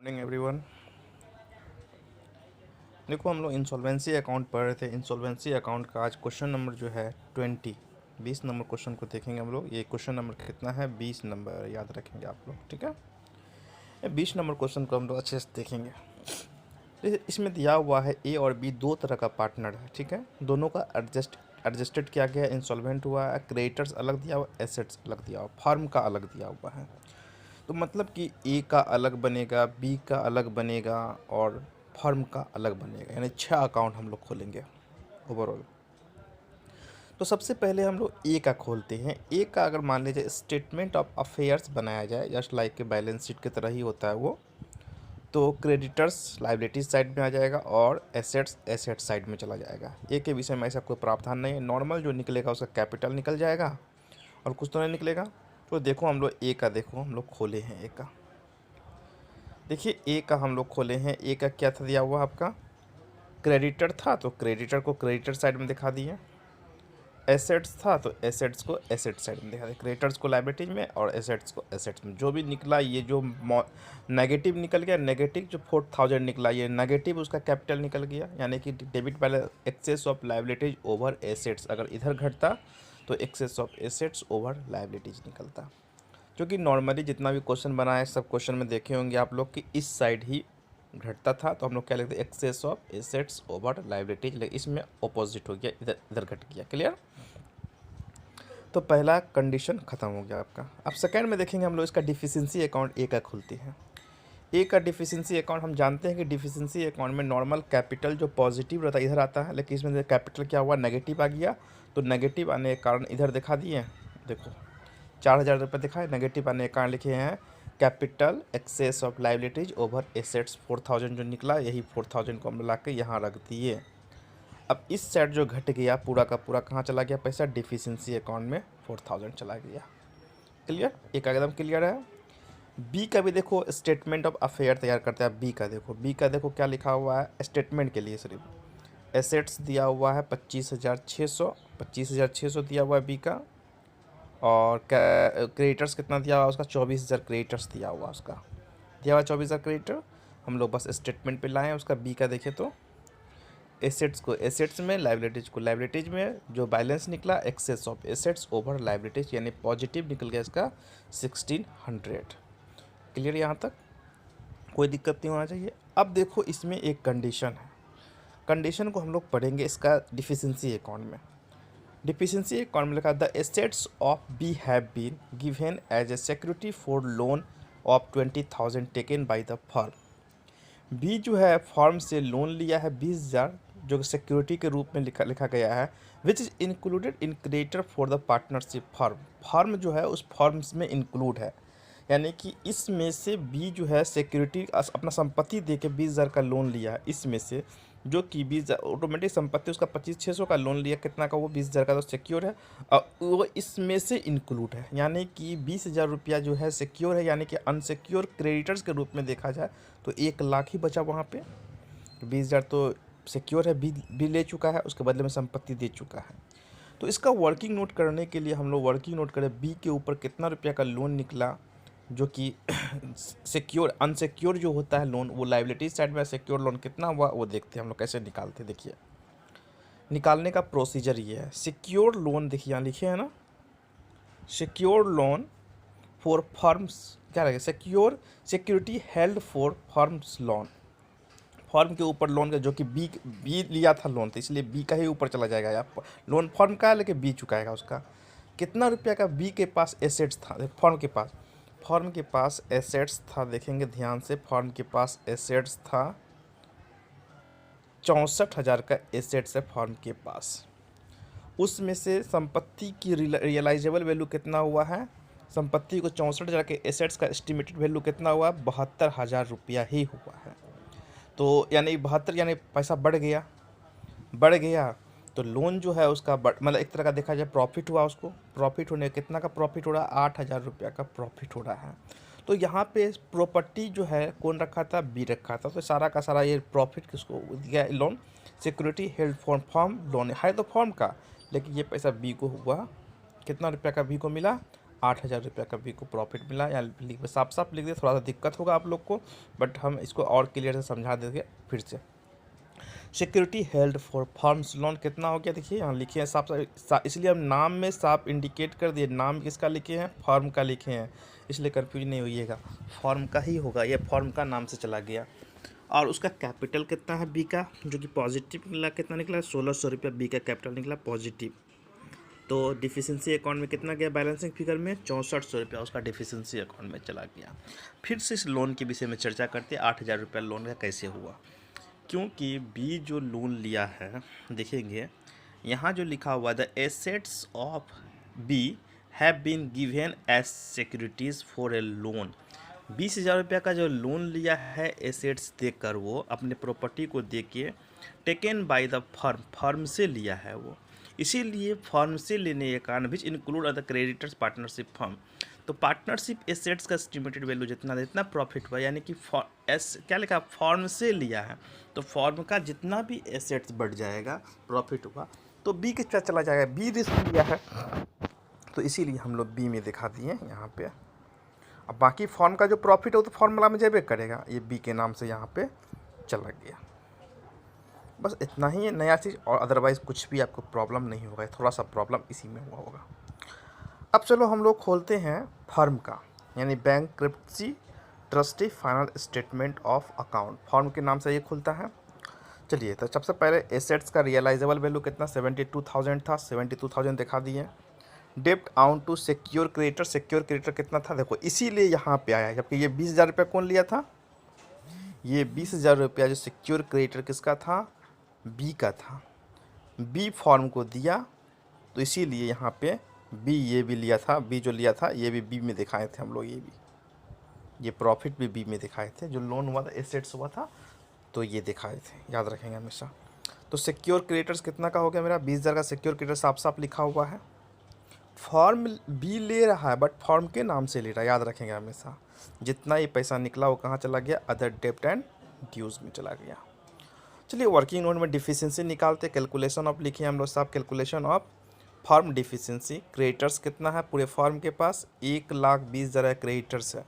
Morning everyone. देखो हम लोग इंसॉल्वेंसी अकाउंट पढ़ रहे थे। इंसॉल्वेंसी अकाउंट का आज क्वेश्चन नंबर जो है 20 नंबर क्वेश्चन को देखेंगे हम लोग। ये क्वेश्चन नंबर कितना है? 20 नंबर, याद रखेंगे आप लोग, ठीक है। ये 20 नंबर क्वेश्चन को हम लोग अच्छे से देखेंगे। इसमें दिया हुआ है ए और बी दो तरह का पार्टनर है, ठीक है। दोनों का एडजस्टेड किया गया, इंसॉल्वेंट हुआ है। क्रेडिटर्स अलग दिया हुआ, एसेट्स अलग दिया हुआ, फर्म का अलग दिया हुआ है। तो मतलब कि ए का अलग बनेगा, बी का अलग बनेगा और फर्म का अलग बनेगा, यानी 6 अकाउंट हम लोग खोलेंगे ओवरऑल। तो सबसे पहले हम लोग ए का खोलते हैं। ए का अगर मान लीजिए स्टेटमेंट ऑफ अफेयर्स बनाया जाए, जस्ट लाइक के बैलेंस शीट की तरह ही होता है वो, तो क्रेडिटर्स लाइबिलिटीज साइड में आ जाएगा और एसेट्स एसेट साइड में चला जाएगा। ए के विषय में ऐसा कोई प्रावधान नहीं है। नॉर्मल जो निकलेगा उसका कैपिटल निकल जाएगा और कुछ तो नहीं निकलेगा। तो देखो हम लोग ए का, देखो हम लोग खोले हैं ए का। देखिए ए का हम लोग खोले हैं। ए का क्या था दिया हुआ आपका? क्रेडिटर था, तो क्रेडिटर को क्रेडिटर साइड में दिखा दिए। एसेट्स था तो एसेट्स को एसेट साइड में दिखा दिए। क्रेडिटर्स को लाइबिलिटीज में और एसेट्स को एसेट्स में। जो भी निकला, ये जो नेगेटिव निकल गया, नेगेटिव जो 4000 निकला, ये नेगेटिव उसका कैपिटल निकल गया, यानी कि debit balance excess of liabilities over assets. अगर इधर घटता तो excess of assets over liabilities निकलता। जो कि नॉर्मली जितना भी क्वेश्चन बना है सब क्वेश्चन में देखे होंगे आप लोग कि इस साइड ही घटता था, तो हम लोग क्या लिखते हैं? Excess of assets over liabilities. लेकिन इसमें अपोजिट हो गया, इधर इधर घट गया। क्लियर? तो पहला कंडीशन खत्म हो गया आपका। अब सेकंड में देखेंगे हम लोग इसका डिफिशिएंसी अकाउंट ए का खुलती है। ए का डिफिशिएंसी अकाउंट हम जानते हैं कि डिफिशिएंसी अकाउंट में नॉर्मल कैपिटल जो पॉजिटिव रहता है इधर आता है, लेकिन इसमें कैपिटल क्या हुआ? नेगेटिव आ गया। तो नेगेटिव आने के कारण इधर दिखा दिए, देखो 4000 रुपये दिखा है। नेगेटिव आने के कारण लिखे हैं capital excess of liabilities over assets 4000 जो निकला, यही 4000 को हम ला के यहाँ रख दिए। अब इस साइड जो घट गया पूरा का पूरा कहाँ चला गया? पैसा डिफिशिएंसी अकाउंट में 4000 चला गया। क्लियर? एक एकदम क्लियर है। बी का भी देखो स्टेटमेंट ऑफ अफेयर तैयार करते हैं। बी का देखो, बी का देखो क्या लिखा हुआ है स्टेटमेंट के लिए। सिर्फ एसेट्स दिया हुआ है 25,600 दिया हुआ है बी का। और क्रेडिटर्स कितना दिया हुआ है उसका? 24,000 क्रेडिटर्स दिया हुआ उसका, दिया हुआ 24,000 क्रेडिटर। हम लोग बस स्टेटमेंट पे लाए हैं उसका। बी का देखें तो एसेट्स को एसेट्स में, लाइबिलिटीज को लाइबिलिटीज में। जो बैलेंस निकला excess of assets over liabilities, यानी पॉजिटिव निकल गया इसका 1600। क्लियर? यहाँ तक कोई दिक्कत नहीं होना चाहिए। अब देखो इसमें एक कंडीशन है। कंडीशन को हम लोग पढ़ेंगे इसका डिफिशिएंसी अकाउंट में। डिफिशिएंसी अकाउंट में लिखा the assets of b have been given as a security for loan of 20,000 taken by the firm. B जो है फर्म से लोन लिया है 20,000, जो सिक्योरिटी के रूप में लिखा गया है, which is included in creditor for the partnership firm. Firm जो है उस फर्म्स में इंक्लूड है, यानी कि इसमें से बी जो है सिक्योरिटी अपना संपत्ति दे के 20,000 का लोन लिया है। इसमें से जो कि 20,000 ऑटोमेटिक संपत्ति उसका 25,600 का लोन लिया, कितना का? वो 20,000 का, तो सिक्योर है और वो इसमें से इंक्लूड है। यानी कि 20,000 रुपया जो है सिक्योर है, यानी कि अनसिक्योर क्रेडिटर्स के रूप में देखा जाए तो 1,00,000 ही बचा वहाँ पे। 20,000 तो सिक्योर है, बी ले चुका है, उसके बदले में संपत्ति दे चुका है। तो इसका वर्किंग नोट करने के लिए हम लोग वर्किंग नोट करें बी के ऊपर कितना रुपया का लोन निकला, जो कि सिक्योर अनसिक्योर जो होता है लोन, वो लाइबिलिटी साइड में, सिक्योर लोन कितना हुआ वो देखते हैं हम लोग कैसे निकालते हैं। देखिए निकालने का प्रोसीजर ये है। सिक्योर लोन देखिए यहाँ लिखे हैं ना, सिक्योर लोन फॉर फर्म्स, क्या लगे? Secure security held for firms loan. Firm के ऊपर लोन का, जो कि बी लिया था लोन, तो इसलिए बी का ही ऊपर चला जाएगा यार। लोन फर्म का है लेकिन बी चुकाएगा उसका। कितना रुपया का बी के पास एसेट्स था? फर्म के पास एसेट्स था, देखेंगे ध्यान से। फर्म के पास एसेट्स था 64,000 का एसेट्स है फर्म के पास। उसमें से संपत्ति की रियलाइजेबल वैल्यू कितना हुआ है? संपत्ति को 64,000 के एसेट्स का एस्टिमेटेड वैल्यू कितना हुआ? 72,000 रुपया ही हुआ है। तो यानी 72, यानी पैसा बढ़ गया तो लोन जो है उसका मतलब एक तरह का देखा जाए प्रॉफिट हुआ उसको। प्रॉफिट होने कितना का प्रॉफिट हो रहा है? 8,000 रुपया का प्रॉफिट हो रहा है। तो यहाँ पे प्रॉपर्टी जो है कौन रखा था? बी रखा था। तो सारा का सारा ये प्रॉफिट किसको दिया? Loan security held for firm loan है तो फर्म का, लेकिन ये पैसा बी को हुआ। कितना रुपया का बी को मिला? ₹8,000 का बी को प्रॉफिट मिला, या साफ साफ लिख दे, थोड़ा सा दिक्कत होगा आप लोग को, बट हम इसको और क्लियर से समझा देंगे फिर से। Security held for firms loan कितना हो गया, देखिए यहाँ लिखे हैं साफ, इसलिए हम नाम में साफ इंडिकेट कर दिए, नाम किसका लिखे हैं, फर्म का लिखे हैं, इसलिए कंफ्यूज नहीं होइएगा, फर्म का ही होगा, ये फर्म का नाम से चला गया। और उसका कैपिटल कितना है बी का, जो कि पॉजिटिव निकला, कितना निकला, ₹1600 बी का कैपिटल निकला पॉजिटिव। तो डिफिशिएंसी अकाउंट में कितना गया, बैलेंसिंग फिगर में ₹6400 उसका डिफिशिएंसी अकाउंट में चला गया। फिर से इस लोन के विषय में चर्चा करते हैं, ₹8,000 लोन का कैसे हुआ। क्योंकि बी जो लोन लिया है, देखेंगे यहाँ जो लिखा हुआ the assets of b have been given as securities for a loan. ₹20,000 का जो लोन लिया है एसेट्स देकर, वो अपने प्रॉपर्टी को दे के टेकन बाय द फर्म से लिया है वो, इसीलिए फर्म से लेने के कारण which include other creditors partnership firm. तो पार्टनरशिप एसेट्स का एस्टिमेटेड वैल्यू जितना प्रॉफिट हुआ, यानी कि क्या लिखा, फर्म से लिया है, तो फर्म का जितना भी एसेट्स बढ़ जाएगा, प्रॉफिट हुआ, तो बी के साथ चला जाएगा, बी रिस्क लिया है, तो इसीलिए हम लोग बी में दिखा दिए यहाँ पे। अब बाकी फर्म का जो प्रॉफिट है वो तो फॉर्मूला में जेबे करेगा, ये बी के नाम से यहाँ पे चला गया। बस इतना ही नया चीज़, और अदरवाइज़ कुछ भी आपको प्रॉब्लम नहीं होगा, थोड़ा सा प्रॉब्लम इसी में हुआ होगा। अब चलो हम लोग खोलते हैं फर्म का, यानी bankruptcy trustee final statement of account, firm के नाम से ये खुलता है। चलिए, तो सबसे पहले एसेट्स का रियलाइजेबल वैल्यू कितना, 72,000 था, 72,000 दिखा दिए। डेप्ट आउट टू सिक्योर क्रेडिटर कितना था, देखो इसीलिए यहाँ पे आया, जबकि ये ₹20,000 कौन लिया था, ये ₹20,000 जो सिक्योर क्रेडिटर किसका था, बी का था, बी फॉर्म को दिया, तो इसीलिए यहाँ पे बी ये भी लिया था, बी जो लिया था ये भी बी में दिखाए थे हम लोग, ये प्रॉफिट भी बी में दिखाए थे, जो लोन हुआ था एसेट्स हुआ था तो ये दिखाए थे, याद रखेंगे हमेशा। तो सिक्योर क्रेडिटर्स कितना का हो गया मेरा, 20,000 का सिक्योर क्रेडिटर साफ साफ लिखा हुआ है, फॉर्म बी ले रहा है बट फॉर्म के नाम से ले रहा है, याद रखेंगे हमेशा। जितना ये पैसा निकला वो कहाँ चला गया, अदर डेब्ट एंड ड्यूज में चला गया। चलिए वर्किंग नोट में डिफिशिएंसी निकालते, कैलकुलेशन ऑफ लिखे हम लोग साहब, calculation of form deficiency. Creditors कितना है पूरे फॉर्म के पास, 1,20,000 क्रेडिटर्स है,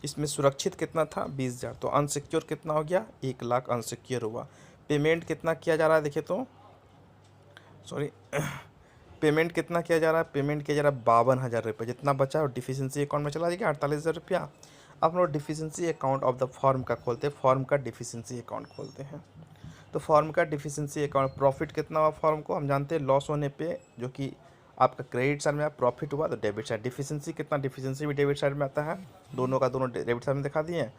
इसमें सुरक्षित कितना था 20,000, तो अनसिक्योर कितना हो गया 1,00,000 अनसिक्योर हुआ। पेमेंट कितना किया जा रहा है, देखिए तो सॉरी पेमेंट कितना किया जा रहा है, पेमेंट किया जा रहा है ₹52,000, जितना बचा है डिफिशिएंसी अकाउंट में चला जाएगा 48,000। अब हम लोग deficiency account of the form का खोलते हैं, फॉर्म का डिफिशिएंसी अकाउंट खोलते हैं। तो फॉर्म का डिफिशिएंसी अकाउंट, प्रॉफिट कितना हुआ फॉर्म को, हम जानते हैं लॉस होने पे जो कि आपका क्रेडिट साइड में प्रॉफिट हुआ तो डेबिट साइड, डिफिशिएंसी कितना, डिफिशिएंसी भी डेबिट साइड में आता है, दोनों का दोनों डेबिट साइड में दिखा दिए।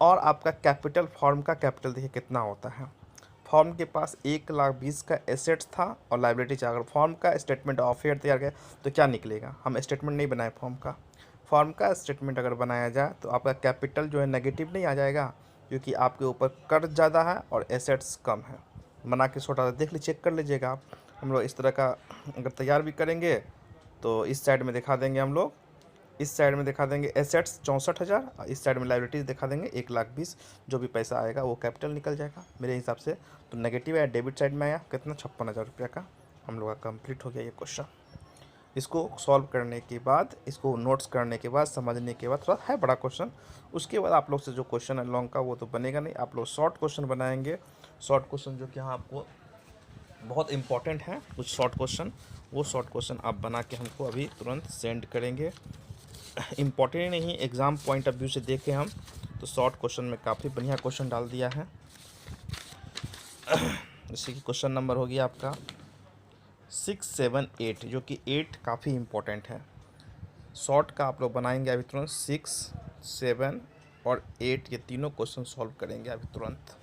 और आपका कैपिटल, फॉर्म का कैपिटल देखिए कितना होता है, फॉर्म के पास 1,20,000 का एसेट्स था और लाइबिलिटी चाहिए। अगर फॉर्म का स्टेटमेंट ऑफ ईयर तैयार किया तो क्या निकलेगा, हम स्टेटमेंट नहीं बनाए फॉर्म का स्टेटमेंट अगर बनाया जाए तो आपका कैपिटल जो है नेगेटिव नहीं आ जाएगा, क्योंकि आपके ऊपर कर्ज ज़्यादा है और एसेट्स कम है। बना के छोटा देख लीजिए, चेक कर लीजिएगा आप, हम लोग इस तरह का अगर तैयार भी करेंगे तो इस साइड में दिखा देंगे हम लोग, इस साइड में दिखा देंगे एसेट्स 64,000, इस साइड में लाइबिलिटीज़ दिखा देंगे 1,20,000, जो भी पैसा आएगा वो कैपिटल निकल जाएगा मेरे हिसाब से। तो नेगेटिव है, डेबिट साइड में आया कितना, ₹56,000 का हम लोग का कंप्लीट हो गया ये क्वेश्चन। इसको सॉल्व करने के बाद, इसको नोट्स करने के बाद, समझने के बाद, थोड़ा है बड़ा क्वेश्चन, उसके बाद आप लोग से जो क्वेश्चन है लॉन्ग का वो तो बनेगा नहीं, आप लोग शॉर्ट क्वेश्चन बनाएंगे, शॉर्ट क्वेश्चन जो कि यहाँ आपको बहुत इंपॉर्टेंट है कुछ शॉर्ट क्वेश्चन, वो शॉर्ट क्वेश्चन आप बना के हमको अभी तुरंत सेंड करेंगे। इम्पॉर्टेंट नहीं, एग्ज़ाम पॉइंट ऑफ व्यू से देखें हम तो शॉर्ट क्वेश्चन में काफ़ी बढ़िया क्वेश्चन डाल दिया है। जैसे कि क्वेश्चन नंबर हो गया आपका 6, 7, 8, जो कि 8 काफ़ी इम्पोर्टेंट है, शॉर्ट का आप लोग बनाएंगे अभी तुरंत, 6, 7 और 8 ये तीनों क्वेश्चन सॉल्व करेंगे अभी तुरंत।